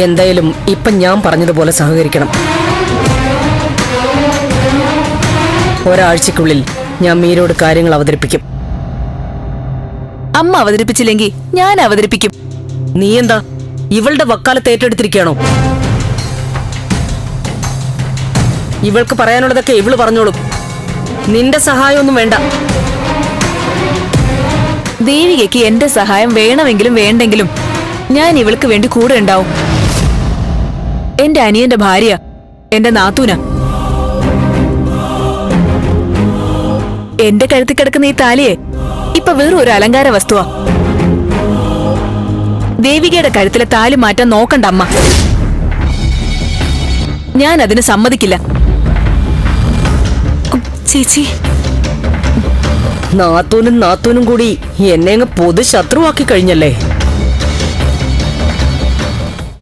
എന്തായാലും ഇപ്പൊ ഞാൻ പറഞ്ഞതുപോലെ സഹകരിക്കണം. ഒരാഴ്ചക്കുള്ളിൽ ഞാൻ മീരയോട് കാര്യങ്ങൾ അവതരിപ്പിക്കും. അമ്മ അവതരിപ്പിച്ചില്ലെങ്കിൽ ഞാൻ അവതരിപ്പിക്കും. നീ എന്താ ഇവളുടെ വക്കാലത്ത് ഏറ്റെടുത്തിരിക്കുകയാണോ? ഇവൾക്ക് പറയാനുള്ളതൊക്കെ ഇവള് പറഞ്ഞോളും. നിന്റെ സഹായമൊന്നും വേണ്ട. ദേവികയ്ക്ക് എന്റെ സഹായം വേണമെങ്കിലും വേണ്ടെങ്കിലും ഞാൻ ഇവൾക്ക് വേണ്ടി കൂടെ ഉണ്ടാവും. എന്റെ അനിയന്റെ ഭാര്യ, എന്റെ നാത്തൂന. എന്റെ കഴുത്തിൽ കിടക്കുന്ന ഈ താലിയെ ഇപ്പൊ വെറും ഒരു അലങ്കാര വസ്തുവാ. ദേവികയുടെ കഴുത്തിലെ താലി മാറ്റാൻ നോക്കണ്ട അമ്മ. ഞാൻ അതിന് സമ്മതിക്കില്ല. ചേച്ചി, നാത്തൂനും കൂടി എന്നെ അങ്ങ് പൊതു ശത്രുവാക്കി കഴിഞ്ഞല്ലേ?